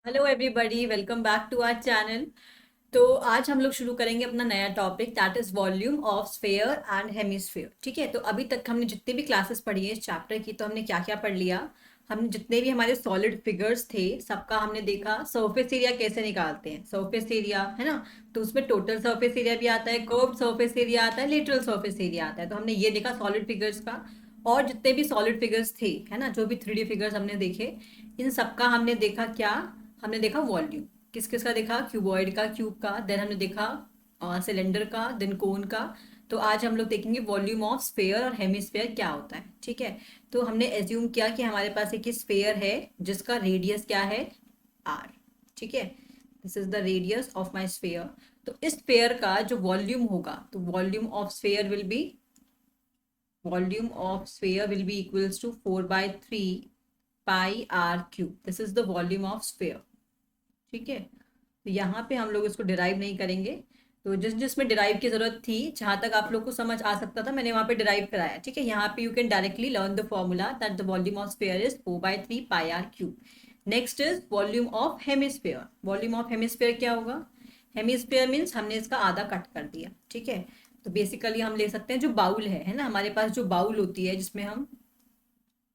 Hello everybody, welcome back to our channel. तो आज हम लोग शुरू करेंगे अपना नया topic, that is volume of sphere and hemisphere. ठीक है, तो अभी तक हमने जितनी भी क्लासेस पढ़ी है इस चैप्टर की, तो हमने क्या क्या पढ़ लिया। हमने जितने भी हमारे सॉलिड फिगर्स थे सबका हमने देखा। सरफेस एरिया कैसे निकालते हैं, सरफेस एरिया है ना, तो उसमें टोटल सरफेस एरिया भी आता है, कर्व्ड सरफेस एरिया आता है, लेटरल सरफेस एरिया आता है। तो हमने ये देखा सॉलिड फिगर्स का। और जितने भी सॉलिड फिगर्स थे, है ना, जो भी 3D फिगर्स हमने देखे, इन सबका हमने देखा क्या, हमने देखा वॉल्यूम। किस किस का देखा, क्यूबॉइड का, क्यूब का, देन हमने देखा सिलेंडर का, देन कोन का। तो आज हम लोग देखेंगे वॉल्यूम ऑफ स्फेयर और हेमिस्फेयर क्या होता है। ठीक है, तो हमने एज्यूम किया कि हमारे पास एक स्फेयर है जिसका रेडियस क्या है, आर। ठीक है, this is the radius of my sphere. तो इस स्फेयर का जो वॉल्यूम होगा, तो volume of sphere will be equals to 4/3 pi are cube. This is the volume of sphere. ठीक है, तो यहाँ पे हम लोग इसको डिराइव नहीं करेंगे। तो जिसमें डिराइव की जरूरत थी, जहां तक आप लोग को समझ आ सकता था, मैंने वहां पे डिराइव कराया। ठीक है, यहाँ पे you can directly learn the formula that the volume of sphere is 4/3 pi are cube. Next is volume of hemisphere. Volume of hemisphere क्या होगा, हेमिस्फेयर मीन्स हमने इसका आधा कट कर दिया। ठीक है, तो बेसिकली हम ले सकते हैं जो बाउल है ना, हमारे पास जो बाउल होती है जिसमें हम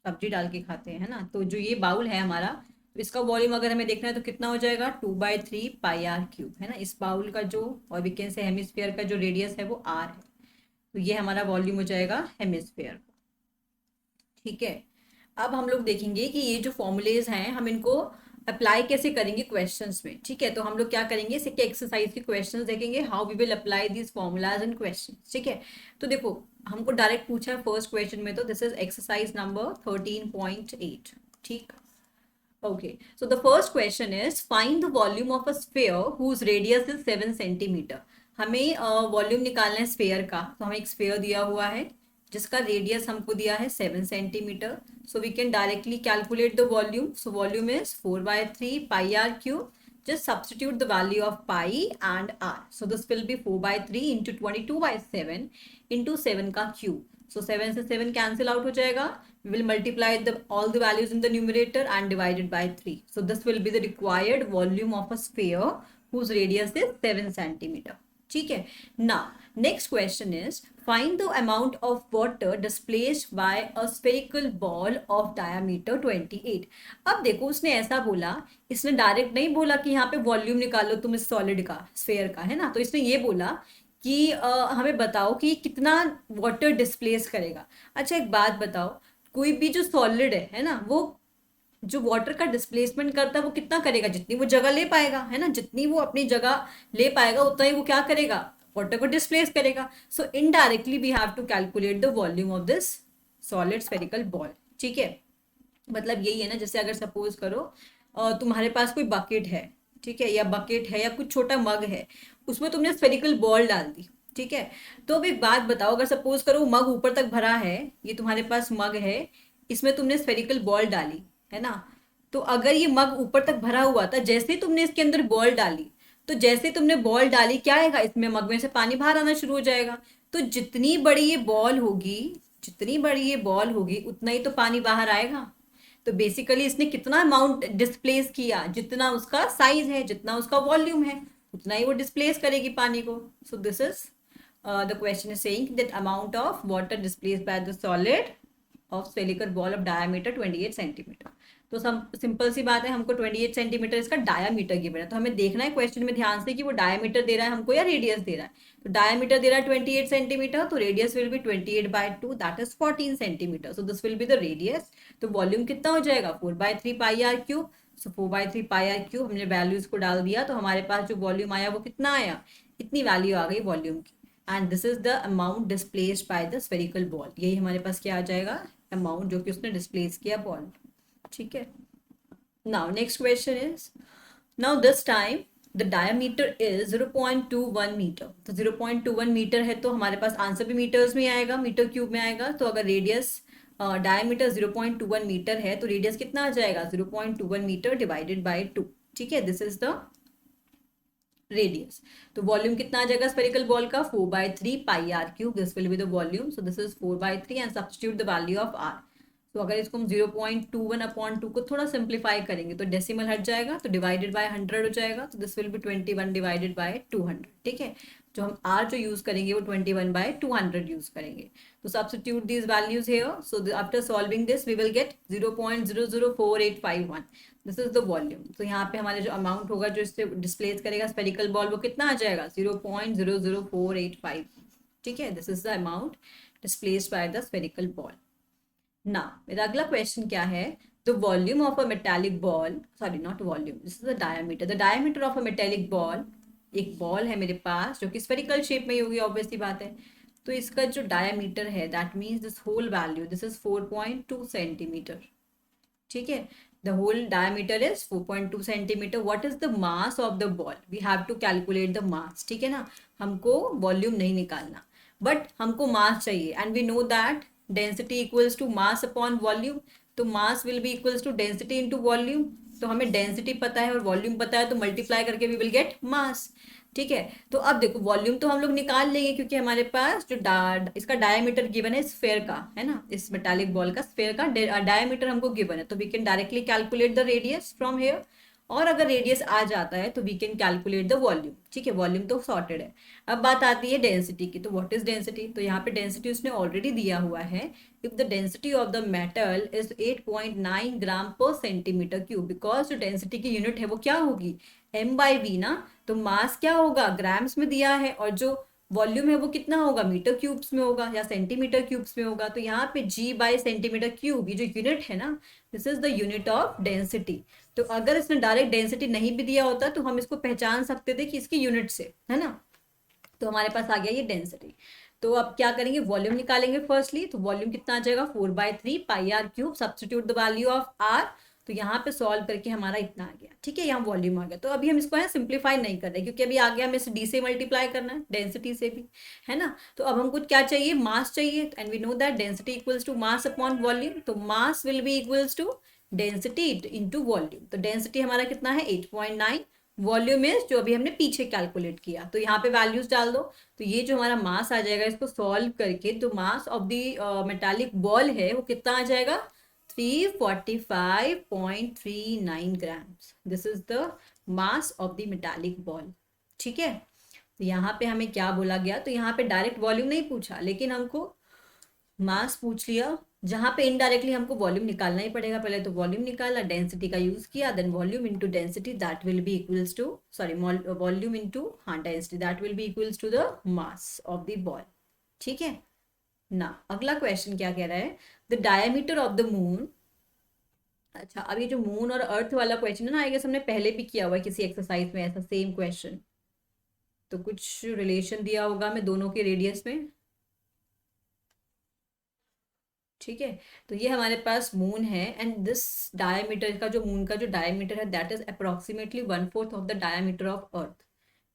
सब्जी डाल के खाते हैं, है ना, तो जो ये बाउल है हमारा, तो इसका वॉल्यूम अगर हमें देखना है तो कितना हो जाएगा, 2/3 पाई आर क्यूब, है ना। इस बाउल का जो, और वी कैन से हेमिस्फेयर का जो रेडियस है वो आर है। तो ये हमारा वॉल्यूम हो जाएगा हेमिस्फेयर। ठीक है, अब हम लोग देखेंगे कि ये जो फॉर्मूलेज हैं हम इनको अप्लाई कैसे करेंगे क्वेश्चंस में। ठीक है, तो हम लोग क्या करेंगे, इसे एक्सरसाइज के क्वेश्चंस देखेंगे, how we will apply this formulas in questions. ठीक है, तो देखो हमको डायरेक्ट पूछा है फर्स्ट क्वेश्चन में, तो दिस इज एक्सरसाइज नंबर 13.8। ठीक, okay, so the first question is find the volume of a sphere whose radius is 7 centimeter। हमें वॉल्यूम निकालना है स्फेयर का। तो हमें एक स्फेयर दिया हुआ है जिसका रेडियस हमको दिया है 7 centimetre. So we can directly calculate the volume. So volume is 4/3 pi are cube. just substitute the value of pi and r, so this will be 4/3 into 22/7 into 7 का cube। so 7 से 7 cancel out हो जाएगा। we will multiply all the values in the numerator and divide it by 3। so this will be the required volume of a sphere whose radius is 7 centimeter। ठीक है, now next question is find the amount of water displaced by a spherical ball of diameter 28। अब देखो उसने ऐसा बोला, इसने direct नहीं बोला कि यहाँ पे वॉल्यूम निकालो तुम इस सॉलिड का, स्फेयर का, है ना। तो इसने ये बोला कि हमें बताओ कि कितना वाटर डिस्प्लेस करेगा। अच्छा एक बात बताओ, कोई भी जो सॉलिड है ना, वो जो वाटर का डिस्प्लेसमेंट करता है वो कितना करेगा, जितनी वो जगह ले पाएगा, है ना, जितनी वो अपनी जगह ले पाएगा उतना ही वो क्या करेगा, वाटर को डिस्प्लेस करेगा। So indirectly we have to calculate the volume of this solid spherical ball. ठीक है, मतलब यही है ना, जैसे अगर सपोज करो तुम्हारे पास कोई बकेट है, ठीक है, या बकेट है या कुछ छोटा मग है, उसमें तुमने स्फेरिकल बॉल डाल दी। ठीक है, तो अब एक बात बताओ, अगर सपोज करो मग ऊपर तक भरा है, ये तुम्हारे पास मग है, इसमें तुमने स्फेरिकल बॉल डाली, है ना। तो अगर ये मग ऊपर तक भरा हुआ था, जैसे ही तुमने इसके अंदर बॉल डाली, तो जैसे तुमने बॉल डाली क्या आएगा, इसमें मग में से पानी बाहर आना शुरू हो जाएगा। तो जितनी बड़ी ये बॉल होगी उतना ही तो पानी बाहर आएगा। तो बेसिकली इसने कितना अमाउंट डिस्प्लेस किया, जितना उसका साइज है, जितना उसका वॉल्यूम है, उतना ही वो डिस्प्लेस करेगी पानी को। सो this is the question is saying that amount of water displace by the solid of spherical ball of diameter 28 centimetre. तो सिंपल सी बात है, हमको 28 सेंटीमीटर इसका डायामीटर गिवन है, तो हमें देखना है क्वेश्चन में ध्यान से कि वो डायामीटर दे रहा है हमको या रेडियस दे रहा है। तो डायामीटर दे रहा है 28 सेंटीमीटर, तो radius will be 28/2, that is 14 centimetre. So this will be the radius. तो वॉल्यूम कितना हो जाएगा, 4/3 pi are cube. So 4/3 pi are cube, हमने वैल्यूज को डाल दिया, तो हमारे पास जो वॉल्यूम आया वो कितना आया, इतनी वैल्यू आ गई वॉल्यूम की। And this is the amount displaced by the spherical ball. यही हमारे पास क्या आ जाएगा, अमाउंट जो कि उसने डिस्प्लेस किया बॉल। ठीक है, now next question is, now this time the diameter is 0.21 metre. तो 0.21 मीटर है, तो हमारे पास आंसर भी मीटर्स में आएगा, मीटर क्यूब में आएगा। तो अगर रेडियस डायमीटर 0.21 मीटर है, तो रेडियस कितना आ जाएगा, 0.21 मीटर डिवाइडेड बाई 2। ठीक है, दिस इज द रेडियस। तो वॉल्यूम कितना आ जाएगा स्फेरिकल बॉल का, 4/3 pi are cube. This will be the volume. So this is 4/3 and substitute the value of are. तो अगर इसको हम 0.21/2 को थोड़ा सिंप्लीफाई करेंगे तो डेसिमल हट जाएगा, तो डिवाइडेड बाय 100 हो जाएगा, तो this will B 21 divided by 200। ठीक है, जो हम आर जो यूज करेंगे वो 21/200 यूज करेंगे। तो substitute these values here, so after solving this we will get 0.004851। This is the volume. तो यहाँ पे हमारे जो अमाउंट होगा जो इससे डिस्प्लेस करेगा स्फेरिकल बॉल, वो कितना आ जाएगा 0.00485। ठीक है, this is the amount displaced by the spherical ball. ना मेरा अगला क्वेश्चन क्या है, the volume of a metallic ball, sorry not volume, this is the diameter, the diameter of a metallic ball. एक बॉल है मेरे पास जो कि स्फेरिकल शेप में ही होगी, ऑब्वियसली बात है। तो इसका जो डायमीटर है that means this whole value, this is 4.2 centimetre. ठीक है, the whole diameter is 4.2 centimetre. What is the mass of the ball, we have to calculate the mass. ठीक है ना, हमको वॉल्यूम नहीं निकालना, बट हमको मास चाहिए, and we know that density equals to mass upon volume. तो mass will be equals to density into volume. तो हमें डेंसिटी पता है और वॉल्यूम पता है, तो मल्टीप्लाई करके वी विल गेट मास। ठीक है, तो अब देखो वॉल्यूम तो हम लोग निकाल लेंगे क्योंकि हमारे पास जो इसका डायमीटर गिवन है स्फेयर का, है ना, इस मेटालिक बॉल का स्फेयर का डायमीटर हमको गिवन है, तो we can directly calculate the radius from here. और अगर रेडियस आ जाता है तो we can calculate the volume. ठीक है, वॉल्यूम तो सॉर्टेड है। अब बात आती है डेंसिटी की, तो व्हाट इज डेंसिटी, तो यहाँ पे डेंसिटी उसने ऑलरेडी दिया हुआ है। If the density of the metal is 8.9 ग्राम पर सेंटीमीटर क्यूब, बिकॉज जो डेंसिटी की यूनिट है वो क्या होगी, m/v ना। तो मास क्या होगा, ग्राम्स में दिया है, और जो वॉल्यूम है वो कितना होगा, मीटर क्यूब्स में होगा या सेंटीमीटर क्यूब्स में होगा। तो यहाँ पे g/सेंटीमीटर क्यूब, ये जो यूनिट है ना, this is the unit of density. तो अगर इसने डायरेक्ट डेंसिटी नहीं भी दिया होता तो हम इसको पहचान सकते थे कि इसकी यूनिट से, है ना। तो हमारे पास आ गया ये डेंसिटी। तो अब क्या करेंगे, वॉल्यूम निकालेंगे फर्स्टली। तो वॉल्यूम कितना आ जाएगा, 4/3 πr³। Substitute the value of are, तो यहाँ पे सॉल्व करके हमारा इतना आ गया। ठीक है, यहाँ वॉल्यूम आ गया। तो अभी हम इसको है सिंप्लीफाई नहीं कर रहे क्योंकि अभी आ गया हमें इसे डी से मल्टीप्लाई करना है, डेंसिटी से भी, है ना। तो अब हमको क्या चाहिए, मास चाहिए, and we know that density equals to mass upon volume. तो mass will be equals to density into volume. तो डेंसिटी हमारा कितना है 8.9, वॉल्यूम इज जो अभी हमने पीछे कैलकुलेट किया। तो यहाँ पे वैल्यूज डाल दो, तो ये जो हमारा मास आ जाएगा इसको सॉल्व करके, तो मास ऑफ द मेटालिक बॉल है वो कितना आ जाएगा, 345.39 grams. This is the mass of the metallic ball. ठीक है, तो यहाँ पे हमें क्या बोला गया, तो यहाँ पे डायरेक्ट वॉल्यूम नहीं पूछा लेकिन हमको मास पूछ लिया, जहां पे इनडायरेक्टली हमको वॉल्यूम निकालना ही पड़ेगा। पहले तो वॉल्यूम निकाला, डेंसिटी का यूज किया, then volume into density that will be equals to, sorry volume into, हाँ, density that will be equals to the mass of the ball. ठीक है ना, अगला क्वेश्चन क्या कह रहा है, the diameter of the moon. अच्छा, अब ये जो मून और अर्थ वाला क्वेश्चन है ना, आई गेस हमने पहले भी किया हुआ है किसी एक्सरसाइज में ऐसा सेम क्वेश्चन। तो कुछ रिलेशन दिया होगा हमें दोनों के रेडियस में। ठीक है, तो ये हमारे पास मून है, एंड दिस डायमीटर का, जो मून का जो डायमीटर है that is approximately 1/4 of the diameter of earth.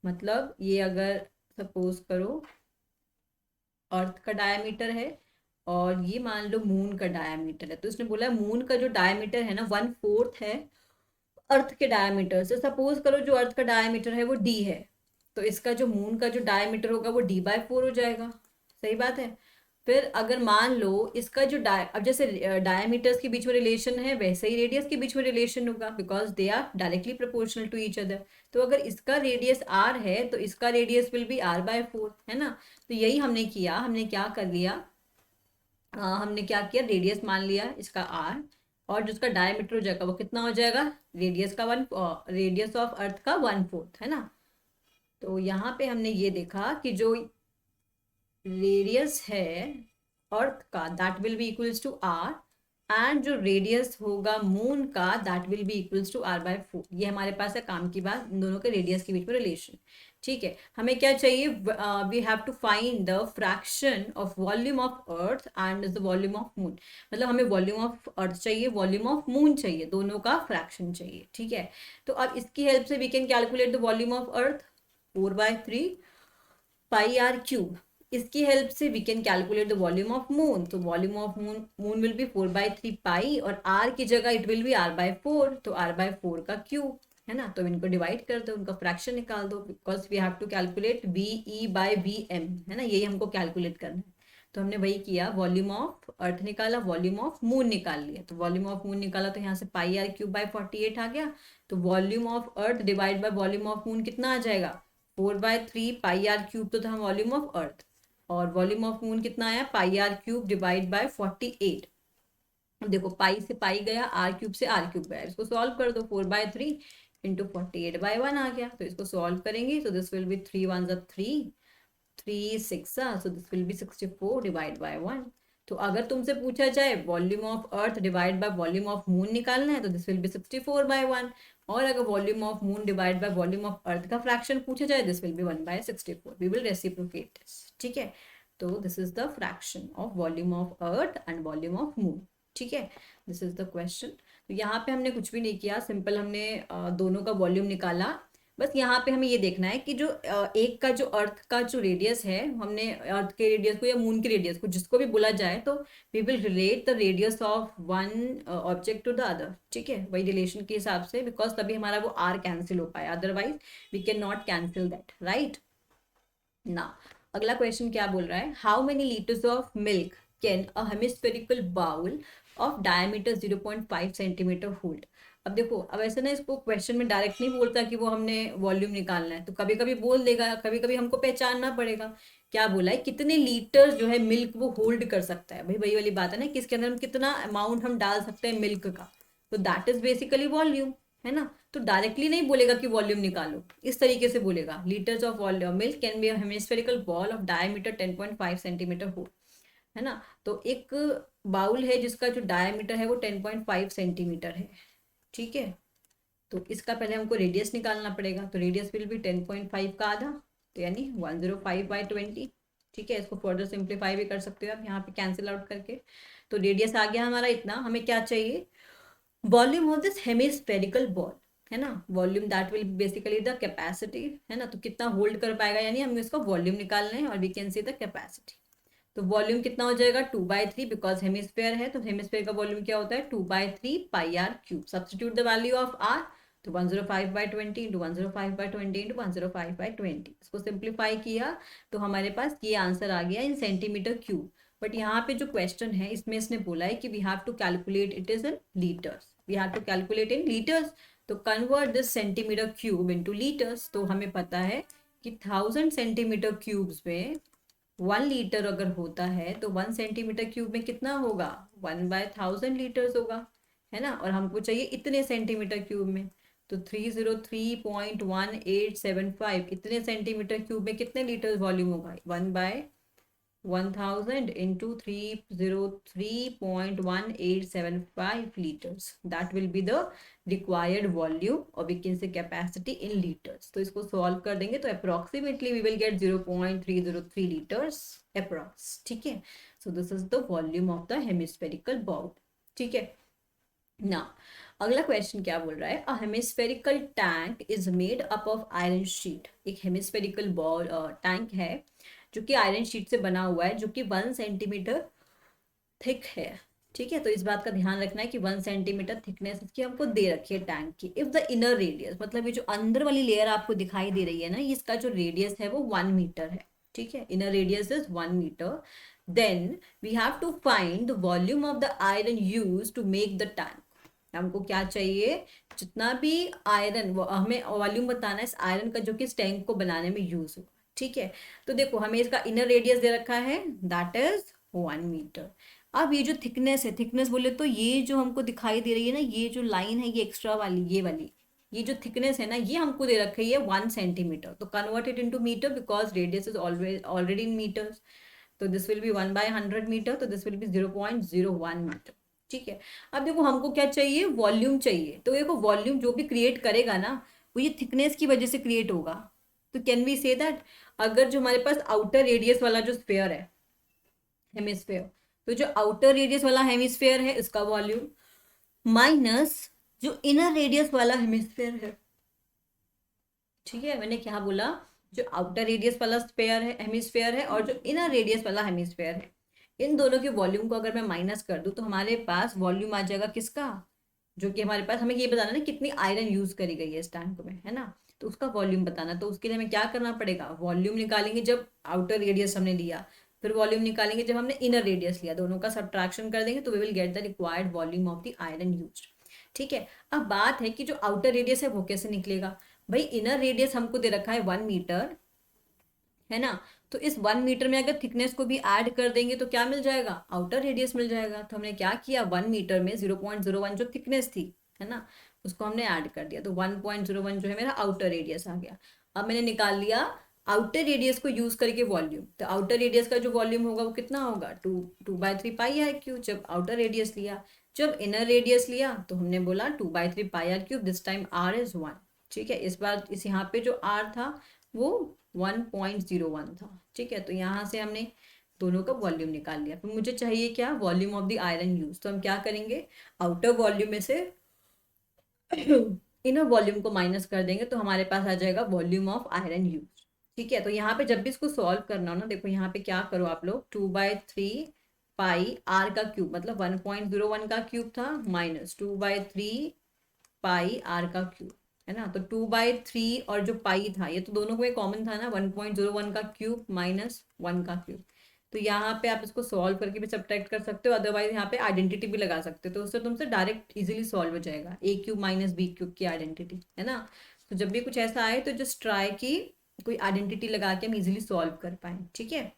मतलब ये अगर सपोज करो अर्थ का डायमीटर है और ये मान लो मून का डायमीटर है, तो इसने बोला मून का जो डायमीटर है ना 1/4 है अर्थ के डायमीटर से। सपोज करो जो अर्थ का डायमीटर है वो डी है, तो इसका जो मून का जो डायमीटर होगा वो d/4 हो जाएगा। सही बात है। फिर अगर मान लो इसका जो अब जैसे डायमीटर्स के बीच में रिलेशन है वैसे ही रेडियस के बीच में रिलेशन होगा, because they are directly proportional to each other. तो अगर इसका रेडियस r है तो इसका रेडियस विल बी r/4, है ना। तो यही हमने किया, हमने क्या कर लिया, हमने क्या किया, रेडियस मान लिया इसका r, और जिसका डायमीटर हो जाएगा वो कितना हो जाएगा, रेडियस ऑफ अर्थ का 1/4, है ना। तो यहाँ पे हमने ये देखा कि जो रेडियस है अर्थ का that will be equals to R, and जो रेडियस होगा मून का that will be equals to r/4। ये हमारे पास है काम की बात, इन दोनों के रेडियस के बीच में रिलेशन। ठीक है, हमें क्या चाहिए, we have to find the fraction of volume of earth and the volume of moon. मतलब हमें वॉल्यूम ऑफ अर्थ चाहिए, वॉल्यूम ऑफ मून चाहिए, दोनों का फ्रैक्शन चाहिए। ठीक है, तो अब इसकी हेल्प से we can calculate the volume of earth 4/3 πr³। इसकी हेल्प से we can calculate the volume of moon. तो volume of moon will be 4/3 pi, और r की जगह इट विल बी r/4, तो r/4 का क्यूब, है ना। तो इनको डिवाइड कर दो, उनका फ्रैक्शन निकाल दो, because we have to calculate VE/VM, है ना, यही हमको कैलकुलेट करना है। तो हमने वही किया, वॉल्यूम ऑफ अर्थ निकाला, वॉल्यूम ऑफ मून निकाल लिया। तो वॉल्यूम ऑफ मून निकाला तो यहाँ से पाई आर क्यूब बाय 48 आ गया। तो volume of earth divide by volume of moon कितना आ जाएगा, 4/3 पाई आर क्यूब तो था वॉल्यूम ऑफ अर्थ, और वॉल्यूम ऑफ मून कितना आया, पाई आर क्यूब डिवाइड बाय 48। देखो पाई से पाई गया, आर क्यूब से आर क्यूब गया, इसको सॉल्व कर दो, 4/3 इंटू 48/1 आ गया। तो इसको सॉल्व करेंगे तो this will be 3 1 3, 3 6, so this will be 64 divide by 1। तो अगर तुमसे पूछा जाए volume of earth divide by volume of moon निकालना है तो दिस विल बी 64/1, और अगर volume of moon divide by volume of earth का फ्रैक्शन पूछा जाए this will be 1/64। We will reciprocate this, ठीक है। तो this is the fraction of volume of earth and volume of moon, ठीक है। This is the question. तो यहाँ पे हमने कुछ भी नहीं किया, सिंपल हमने दोनों का वॉल्यूम निकाला। बस यहाँ पे हमें ये देखना है कि जो एक का जो अर्थ का जो रेडियस है, हमने अर्थ के रेडियस को या मून के रेडियस को जिसको भी बोला जाए तो we will relate the radius of one object to the other, ठीक है, वही रिलेशन के हिसाब से, बिकॉज तभी हमारा वो आर कैंसिल हो पाए, otherwise we can not cancel that, right ना। अगला क्वेश्चन क्या बोल रहा है, how many litres of milk can a hemispherical bowl of diameter 0.5 centimetre hold. अब देखो, अब ऐसे ना इसको क्वेश्चन में डायरेक्ट नहीं बोलता कि वो हमने वॉल्यूम निकालना है, तो कभी कभी बोल देगा, कभी कभी हमको पहचानना पड़ेगा। क्या बोला है, कितने लीटर जो है मिल्क वो होल्ड कर सकता है, भाई वही वाली बात है ना कि इसके अंदर हम कितना अमाउंट हम डाल सकते हैं मिल्क का, तो दैट इज बेसिकली वॉल्यूम, है ना। तो डायरेक्टली नहीं बोलेगा कि वॉल्यूम निकालो, इस तरीके से बोलेगा, litres of volume milk can be a hemispherical ball of diameter 10.5 centimetre हो, है ना। तो एक बाउल है जिसका जो डायमीटर है वो 10.5 सेंटीमीटर है, ठीक है। तो इसका पहले हमको रेडियस निकालना पड़ेगा, तो रेडियस विल भी 10.5 का आधा, तो यानी 105/20, ठीक है। इसको फर्दर सिंप्लीफाई भी कर सकते हो आप यहाँ पे कैंसिल आउट करके। तो रेडियस आ गया हमारा इतना, हमें क्या चाहिए, volume of this hemispherical ball, है ना। Volume that will basically the capacity, है ना, तो कितना होल्ड कर पाएगा, यानी हमें इसका वॉल्यूम निकालना है, और we can see the capacity. तो वॉल्यूम कितना हो जाएगा, 2/3, बिकॉज हेमिस्फेयर है, तो हेमिस्फेयर का वॉल्यूम क्या होता है, 2/3 pi are cube. Substitute the value of are, तो 105/20 इंटू 105/20 इंटू 105/20, इसको सिंप्लीफाई किया तो हमारे पास ये आंसर आ गया इन सेंटीमीटर क्यूब। बट यहाँ पे जो क्वेश्चन है इसमें इसने बोला है कि we have to calculate it is in litres, we have to calculate in litres, तो convert this centimetre cube into litres. तो हमें पता है कि 1000 सेंटीमीटर क्यूब्स में 1 लीटर अगर होता है तो 1 सेंटीमीटर क्यूब में कितना होगा, 1/1000 लीटर्स होगा, है ना। और हमको चाहिए इतने सेंटीमीटर क्यूब में, तो 303.1875 इतने सेंटीमीटर क्यूब में कितने लीटर वॉल्यूम होगा, 1/1000 into 303.1875 litres, that will be the required volume, और we can say capacity in litres. तो इसको सॉल्व कर देंगे तो approximately we will get 0.303 litres approx, ठीक है। So this is the volume of the hemispherical bowl, ठीक है ना। अगला क्वेश्चन क्या बोल रहा है, a hemispherical tank is made up of iron sheet. एक हेमिस्फेरिकल बॉल टैंक है जो कि आयरन शीट से बना हुआ है, जो कि 1 सेंटीमीटर थिक है, ठीक है। तो इस बात का ध्यान रखना है कि 1 सेंटीमीटर थिकनेस इसकी हमको दे रखी है टैंक की। इफ द इनर रेडियस, मतलब ये जो अंदर वाली लेयर आपको दिखाई दे रही है ना, इसका जो रेडियस है वो 1 मीटर है, ठीक है। Inner radius is 1 metre, then we have to find the volume of the iron use to make the tank. हमको क्या चाहिए, जितना भी आयरन, हमें वॉल्यूम बताना है इस आयरन का जो कि इस टैंक को बनाने में यूज हो, ठीक है। तो देखो हमें इसका इनर रेडियस दे रखा है, दैट इज 1 मीटर। अब ये जो थिकनेस है, थिकनेस बोले तो ये जो हमको दिखाई दे रही है ना, ये जो लाइन है ये एक्स्ट्रा वाली, ये वाली, ये जो थिकनेस है ना, ये हमको दे रखी है 1 सेंटीमीटर। तो convert it into metre, because radius is already in metres, तो दिस विल बी 1/100 मीटर, तो दिस विल बी 0.01 मीटर, ठीक है। अब देखो हमको क्या चाहिए, वॉल्यूम चाहिए। तो देखो वॉल्यूम जो भी क्रिएट करेगा ना, वो ये थिकनेस की वजह से क्रिएट होगा। तो कैन वी से दैट, अगर जो हमारे पास आउटर रेडियस वाला जो स्फेयर है, हेमिस्फेयर, तो जो आउटर रेडियस वाला हेमिस्फेयर है इसका वॉल्यूम माइनस जो इनर रेडियस वाला हेमिस्फेयर है, ठीक है। मैंने क्या बोला, जो आउटर रेडियस वाला स्फेयर है, हेमिस्फेयर है, और जो इनर रेडियस वाला हेमिस्फेयर है, इन दोनों के वॉल्यूम को अगर मैं माइनस कर दूं तो हमारे पास वॉल्यूम आ जाएगा किसका, जो कि हमारे पास, हमें ये बताना ना कितनी आयरन यूज करी गई है इस टैंक में, है ना। तो उसका वॉल्यूम बताना, तो उसके लिए हमें क्या करना पड़ेगा, वॉल्यूम निकालेंगे जब आउटर रेडियस हमने लिया, फिर वॉल्यूम निकालेंगे जब हमने इनर रेडियस लिया, दोनों का सब्ट्रैक्शन कर देंगे तो we will get the required volume of the iron used. ठीक है, अब बात है कि जो आउटर रेडियस है वो कैसे निकलेगा। भाई इनर रेडियस हमको दे रखा है 1 मीटर, है ना, तो इस 1 मीटर में अगर थिकनेस को भी ऐड कर देंगे तो क्या मिल जाएगा, आउटर रेडियस मिल जाएगा। तो हमने क्या किया, 1 मीटर में 0.01 जो थिकनेस थी, है ना, उसको हमने ऐड कर दिया, तो 1.01 जो है मेरा आउटर रेडियस आ गया। अब मैंने निकाल लिया आउटर रेडियस को यूज करके वॉल्यूम, तो आउटर रेडियस का जो वॉल्यूम होगा वो कितना होगा, 2/3 पाई आर क्यूब, जब आउटर रेडियस लिया। जब इनर रेडियस लिया तो हमने बोला 2/3 pi are cube, this time r is 1। ठीक है, इस बार इस यहाँ पे जो आर था वो 1.01 था। ठीक है, तो यहाँ से हमने दोनों का वॉल्यूम निकाल लिया। फिर मुझे चाहिए क्या, volume of the iron use, तो हम क्या करेंगे, आउटर वॉल्यूम में से इनर वॉल्यूम को माइनस कर देंगे तो हमारे पास आ जाएगा वॉल्यूम ऑफ आयरन यूज। ठीक है, तो यहाँ पे जब भी इसको सॉल्व करना हो ना, देखो यहाँ पे क्या करो आप लोग, 2/3 पाई आर का क्यूब, मतलब 1.01 का क्यूब था, माइनस 2/3 पाई आर का क्यूब, है ना, तो 2/3 और जो पाई था ये तो दोनों में कॉमन था ना, 1.01 का क्यूब माइनस 1 का क्यूब। तो यहाँ पे आप इसको सॉल्व करके भी सब्ट्रैक्ट कर सकते हो, अदरवाइज यहाँ पे आइडेंटिटी भी लगा सकते हो, तो उससे तुमसे डायरेक्ट इजीली सॉल्व हो जाएगा, ए क्यूब माइनस बी क्यूब की आइडेंटिटी, है ना। तो जब भी कुछ ऐसा आए तो जस्ट ट्राई की कोई आइडेंटिटी लगा के हम इजीली सॉल्व कर पाए। ठीक है,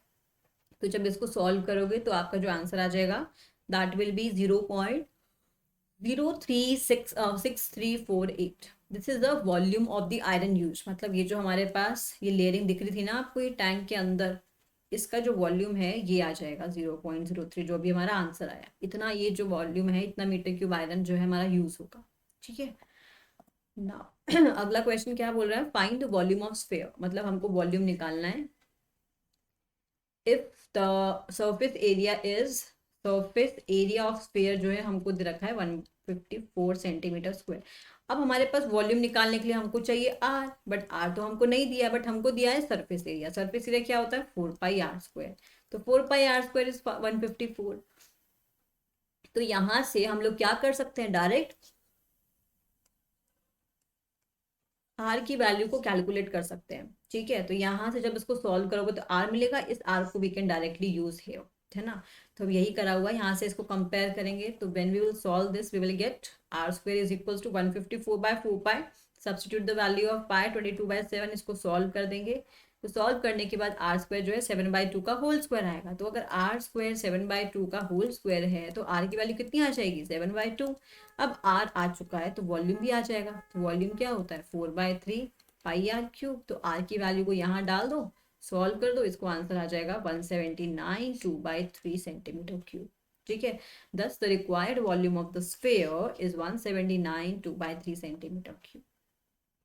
तो जब इसको सॉल्व करोगे तो आपका जो आंसर आ जाएगा that will B 0.0366348। This is the volume of the iron use, मतलब ये जो हमारे पास ये लेयरिंग दिख रही थी ना आपको ये टैंक के अंदर, इसका जो वॉल्यूम है ये आ जाएगा 0.03, जो अभी हमारा आंसर आया, इतना ये जो वॉल्यूम है, इतना मीटर क्यूब आयरन जो है हमारा यूज होगा। ठीक है ना। अगला क्वेश्चन क्या बोल रहा है, find the volume of sphere, मतलब हमको वॉल्यूम निकालना है। If the surface area of sphere जो है हमको दे रखा है 154 सेंटीमीटर स्क्वायर। अब हमारे पास वॉल्यूम निकालने के लिए हमको चाहिए आर, बट आर तो हमको नहीं दिया, बट हमको दिया है सरफेस एरिया। सरफेस एरिया क्या होता है, 4 पाई आर स्क्वायर, तो 4 पाई आर स्क्वायर इज 154। तो यहां से हम लोग क्या कर सकते हैं, डायरेक्ट आर की वैल्यू को कैलकुलेट कर सकते हैं। ठीक है, तो यहाँ से जब इसको सॉल्व करोगे तो आर मिलेगा, इस आर को we can directly use here, है ना। तो अब यही करा हुआ है, यहाँ से इसको कंपेयर करेंगे तो when we will solve this we will get r square is equals to 154/4 pi, substitute the value of pi 22/7, इसको सॉल्व कर देंगे। तो सॉल्व करने के बाद आर स्क्वायर जो है 7/2 का होल स्क्वायर आएगा। तो अगर आर स्क्वायर 7/2 का होल स्क्वायर है तो आर की वैल्यू कितनी आ जाएगी, 7/2। अब आर आ चुका है तो वॉल्यूम भी आ जाएगा, तो वॉल्यूम क्या होता है, 4/3 पाई आर क्यूब। तो आर की वैल्यू को यहाँ डाल दो, सॉल्व कर दो, इसको आंसर आ जाएगा 179 2/3 सेंटीमीटर क्यूब। ठीक है, दस the required volume of the sphere is 179 2/3 centimetre cube.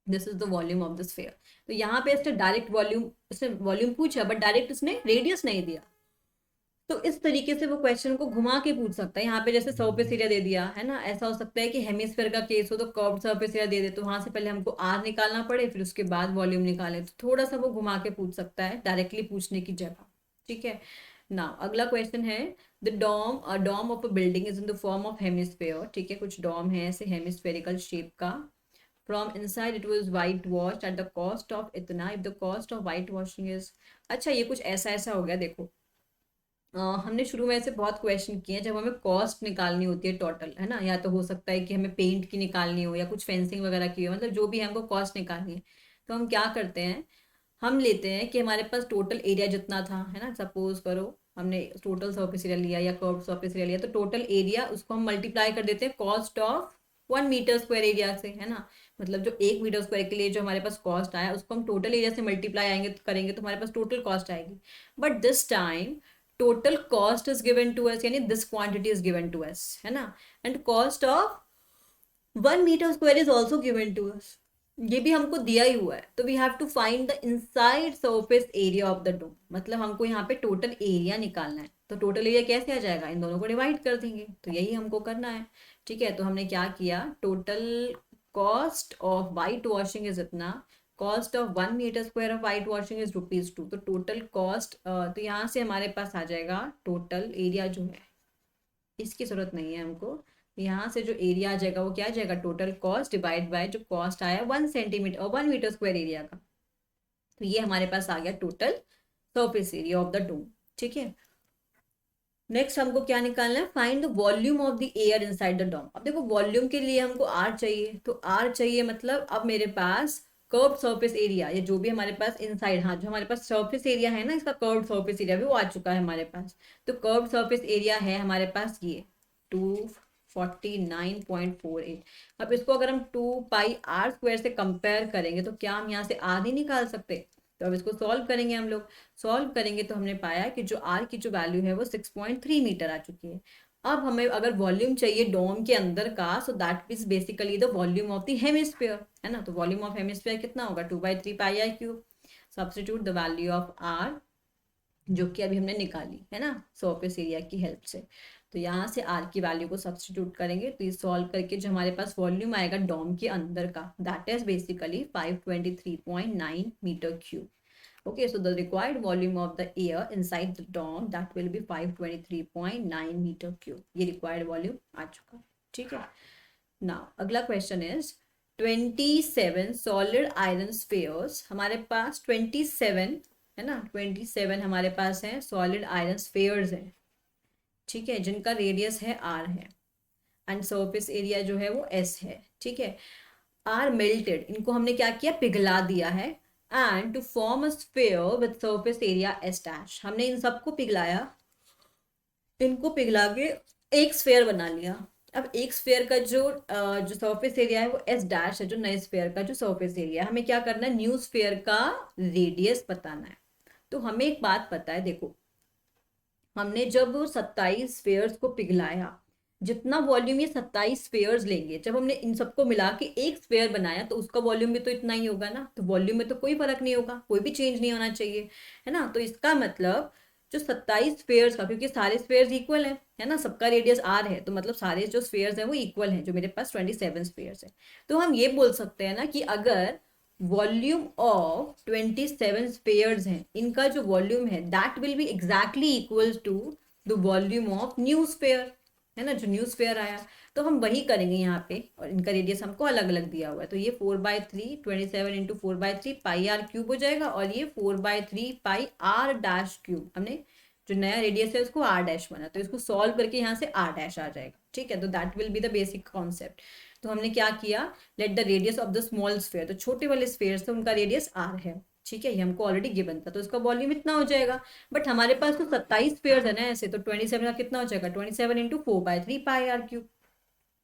This is the volume of the sphere. तो यहाँ पे इसने डायरेक्ट वॉल्यूम, इसने वॉल्यूम पूछा बट डायरेक्ट इसने रेडियस नहीं दिया, तो इस तरीके से वो क्वेश्चन को घुमा के पूछ सकता है। यहाँ पे जैसे सरफेस एरिया दे दिया है ना, ऐसा हो सकता है कि हेमिस्फीयर का केस हो तो कर्व्ड सरफेस एरिया दे दे, तो वहां से पहले हमको आर निकालना पड़े फिर उसके बाद वॉल्यूम निकाले, तो थोड़ा सा वो घुमा के पूछ सकता है डायरेक्टली पूछने की जगह। ठीक है ना, अगला क्वेश्चन है the dome of a building is in the form of hemisphere. ठीक है, कुछ डॉम है ऐसे हेमिस्फेरिकल शेप का। From inside it was white wash at the cost of इतना, if the cost of white washing is, अच्छा ये कुछ ऐसा ऐसा हो गया। देखो हमने शुरू में ऐसे बहुत क्वेश्चन किए हैं जब हमें कॉस्ट निकालनी होती है टोटल, है ना, या तो हो सकता है कि हमें पेंट की निकालनी हो या कुछ फेंसिंग वगैरह की हो, मतलब जो भी है हमको कॉस्ट निकालनी है। तो हम क्या करते हैं, हम लेते हैं कि हमारे पास टोटल एरिया जितना था, है ना, सपोज करो हमने टोटल सरफेस एरिया लिया या कर्व सरफेस एरिया लिया, तो टोटल एरिया उसको हम मल्टीप्लाई कर देते हैं cost of 1 metre square area से, है ना। मतलब जो 1 मीटर स्क्वायर के लिए जो हमारे पास कॉस्ट आया उसको हम टोटल एरिया से मल्टीप्लाई आएंगे तो करेंगे तो हमारे पास टोटल कॉस्ट आएगी। But this time total cost is given to us, यानी this quantity is given to us, है ना, and cost of 1 meter square is also given to us, ये भी हमको दिया ही हुआ है। तो we have to find the inside surface area of the dome, मतलब हमको यहाँ पे टोटल एरिया निकालना है। तो टोटल एरिया कैसे आ जाएगा, इन दोनों को डिवाइड कर देंगे, तो यही हमको करना है। ठीक है, तो हमने क्या किया, total cost of white washing is इतना, cost of 1 metre square of white washing is ₹2। तो टोटल कॉस्ट, तो यहाँ से हमारे पास आ जाएगा टोटल एरिया जो है, इसकी जरूरत नहीं है हमको, यहाँ से जो एरिया आ जाएगा वो क्या आ जाएगा, टोटल कॉस्ट डिवाइड बाय जो कॉस्ट आया 1 सेंटीमीटर और 1 मीटर स्क्वायर एरिया का। तो ये हमारे पास आ गया total surface area of the dome. ठीक है। नेक्स्ट हमको क्या निकालना है, find the volume of the air inside the dome. अब देखो वॉल्यूम के लिए हमको आर चाहिए, तो आर चाहिए मतलब अब मेरे पास कर्व सरफेस एरिया, या जो भी हमारे पास इनसाइड, हाँ जो हमारे पास सरफेस एरिया है ना, इसका कर्व सरफेस एरिया भी वो आ चुका है हमारे पास। तो कर्व सरफेस एरिया है हमारे पास ये 249.48। अब इसको अगर हम 2 पाई r² से कंपेयर करेंगे तो क्या हम यहाँ से आर नहीं निकाल सकते? तो अब इसको सॉल्व करेंगे हम लोग। सॉल्व करेंगे तो हमने पाया कि जो आर की जो वैल्यू है वो 6.3 मीटर आ चुकी है। अब हमें अगर वॉल्यूम चाहिए डोम के अंदर का, so that is basically the volume of the hemisphere, है ना। तो वॉल्यूम ऑफ हेमिस्फीयर कितना होगा, 2/3 pi r cube. Substitute the value of r जो कि अभी हमने निकाली है ना सरफेस एरिया की हेल्प से। तो यहाँ से आर की वैल्यू को सब्स्टिट्यूट करेंगे तो ये सॉल्व करके जो हमारे पास वॉल्यूम आएगा डोम के अंदर का, that is basically 523.9 metre cube. Okay, so the required volume of the air inside the dome that will be 523.9 meter cube. ये required volume आ चुका है, ठीक है। Now अगला question is 27 solid iron spheres, हमारे पास 27 है ना, 27 हमारे पास है solid iron spheres है, ठीक है, जिनका रेडियस है r है एंड सरफेस एरिया जो है वो s है, ठीक है। आर मेल्टेड, इनको हमने क्या किया, पिघला दिया है, and to form a sphere with surface area S dash, हमने इन सबको पिघलाया, इनको पिघला के एक स्फीयर बना लिया। अब एक स्फीयर का जो सरफेस एरिया है वो एस डैश है, जो नए स्फीयर का जो सरफेस एरिया है, हमें क्या करना है, न्यू स्फीयर का रेडियस बताना है। तो हमें एक बात पता है, देखो हमने जब 27 स्फीयर्स को पिघलाया, जितना वॉल्यूम ये 27 स्फीयर्स लेंगे, जब हमने इन सबको मिला के एक स्फीयर बनाया तो उसका वॉल्यूम भी तो इतना ही होगा ना। तो वॉल्यूम में तो कोई फर्क नहीं होगा, कोई भी चेंज नहीं होना चाहिए, है ना। तो इसका मतलब जो 27 स्फीयर्स का, क्योंकि सारे स्फीयर्स इक्वल है ना, सबका रेडियस आर है, तो मतलब सारे जो स्फीयर्स हैं वो इक्वल हैं, जो मेरे पास 27 स्फीयर्स है। तो हम ये बोल सकते हैं ना कि अगर वॉल्यूम ऑफ 27 स्फीयर्स हैं, इनका जो वॉल्यूम है that will be exactly equal to the volume of new sphere, है ना, जो न्यू स्फीयर आया। तो हम वही करेंगे यहाँ पे, और इनका रेडियस हमको अलग अलग दिया हुआ है। तो ये 4/3 27 इंटू 4/3 पाई आर क्यूब हो जाएगा, और ये 4/3 पाई आर डैश क्यूब, हमने जो नया रेडियस है उसको आर डैश बना, तो इसको सॉल्व करके यहाँ से आर डैश आ जाएगा, ठीक है। तो that will be the basic concept. तो हमने क्या किया, let the radius of the small sphere, तो छोटे वाले स्फीयर से उनका रेडियस आर है, ठीक है, ये हमको ऑलरेडी गिवन था, तो इसका वॉल्यूम इतना हो जाएगा। बट हमारे पास तो 27 पेयर्स है ना ऐसे, तो 27 का कितना हो जाएगा, 27 इंटू 4/3 पाई आर क्यूब।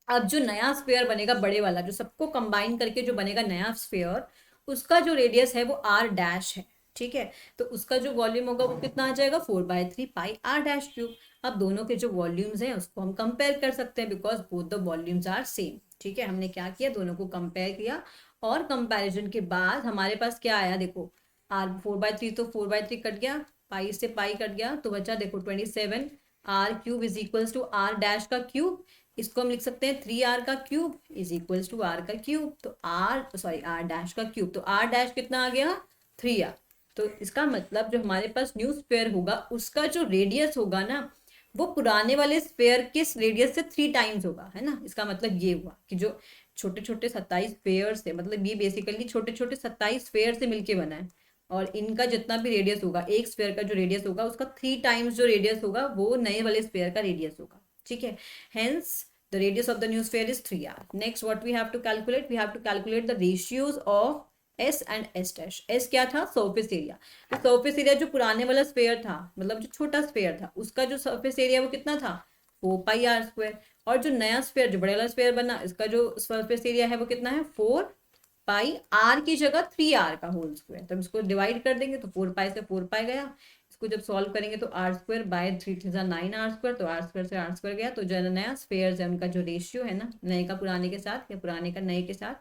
अब जो नया स्फीयर बनेगा बड़े वाला, जो सबको कंबाइन करके जो बनेगा नया स्फीयर, उसका जो रेडियस है वो आर डैश है, ठीक है। तो उसका जो वॉल्यूम होगा वो कितना आ जाएगा, 4/3 पाई आर डैश क्यूब। अब दोनों के जो वॉल्यूम्स हैं उसको हम कंपेयर कर सकते हैं, because both the volumes are same, ठीक है। हमने क्या किया, दोनों को कंपेयर किया, और कंपैरिजन के बाद हमारे पास क्या आया, देखो आर 4/3 तो 4/3 कट गया, पाई से पाई कट गया, तो बचा देखो 27 r cube is equals to r dash का क्यूब। इसको हम लिख सकते हैं 3r का cube is equals to r का क्यूब, तो आर डैश का क्यूब, तो आर डैश कितना आ गया, 3r। तो इसका मतलब जो हमारे पास न्यू स्फीयर होगा उसका जो रेडियस होगा ना, वो पुराने वाले स्फीयर के रेडियस से 3 टाइम्स होगा, है ना। इसका मतलब ये हुआ कि जो छोटे छोटे 27 स्फीयर से, मतलब ये बेसिकली छोटे छोटे 27 स्फीयर से मिलके बना है, और इनका जितना भी रेडियस होगा, एक स्फीयर का जो रेडियस होगा उसका 3 टाइम्स जो रेडियस होगा वो नए वाले स्फीयर का रेडियस होगा, ठीक है। Hence the radius of the new sphere is 3r. Next what we have to calculate, we have to calculate the ratios of s and s dash। s क्या था, सरफेस एरिया। तो surface area जो पुराने वाला sphere था, मतलब जो छोटा स्फीयर था, उसका जो सरफेस एरिया वो कितना था, 4πr²। और जो नया स्फीयर, जो बड़े वाला स्फीयर बना, इसका जो सरफेस एरिया है वो कितना है, 4πr की जगह 3r का होल स्क्वायर। तो हम इसको डिवाइड कर देंगे तो 4π से 4π गया, इसको जब सॉल्व करेंगे तो r²/3 9r², तो r² से r² गया। तो जो नया स्फीयर्स है उनका जो रेशियो है ना, नए का पुराने के साथ या पुराने का नए के साथ,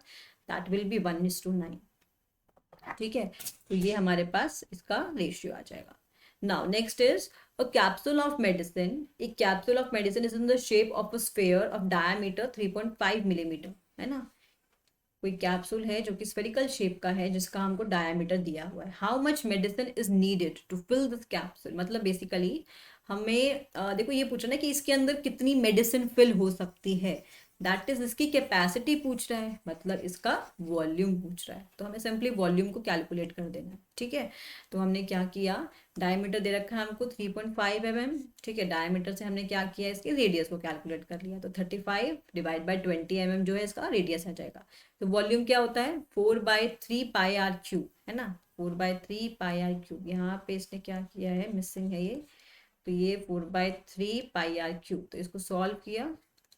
दैट विल बी 1:9, ठीक है। तो ये हमारे पास इसका रेशियो आ जाएगा। Now next is a capsule of medicine. एक capsule of medicine is in the shape of a sphere of diameter 3.5 millimetre, है ना। कोई कैप्सूल है जो कि स्फेरिकल शेप का है, जिसका हमको डायमीटर दिया हुआ है। How much medicine is needed to fill this capsule, मतलब बेसिकली हमें देखो ये पूछना है कि इसके अंदर कितनी मेडिसिन फिल हो सकती है। दैट इज इसकी कैपेसिटी पूछ रहा है, मतलब इसका वॉल्यूम पूछ रहा है, तो हमें सिंपली वॉल्यूम को कैलकुलेट कर देना है। ठीक है, तो हमने क्या किया, डायमीटर दे रखा है हमको 3.5 mm। ठीक है, डायमीटर से हमने क्या किया, इसके रेडियस को कैलकुलेट कर लिया, तो 35 डिवाइड बाई 20 mm जो है इसका रेडियस आ जाएगा। तो वॉल्यूम क्या होता है, 4/3 पाई आर क्यूब, है ना, 4/3 पाई आर क्यूब। यहाँ पे इसने क्या किया है, मिसिंग है ये, तो ये 4/3 पाई आर क्यूब। तो इसको सॉल्व किया,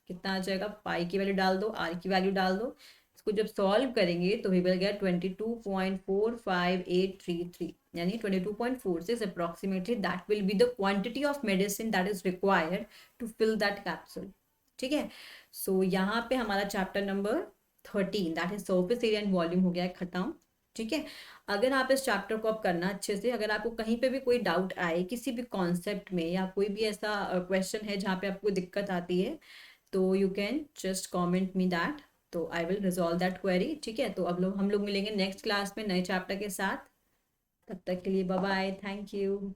कितना आ जाएगा, पाई की वैल्यू डाल दो, आर की वैल्यू डाल दो, इसको जब सॉल्व करेंगे तो भी मिल गया 22.45833, यानी 22.46 approximately that will be the quantity of medicine that is required to fill that capsule. ठीक है, सो यहाँ पे हमारा chapter number 13 that is surface area and volume हो गया है खत्म। ठीक है, अगर आप इस चैप्टर को अब करना अच्छे से, अगर आपको कहीं पे भी कोई डाउट आए किसी भी कॉन्सेप्ट में, या कोई भी ऐसा क्वेश्चन है जहाँ पे आपको दिक्कत आती है, तो you can just comment me that, तो I will resolve that query. ठीक है, तो अब हम लोग मिलेंगे नेक्स्ट क्लास में नए चैप्टर के साथ। तब तक के लिए बाय बाय, थैंक यू।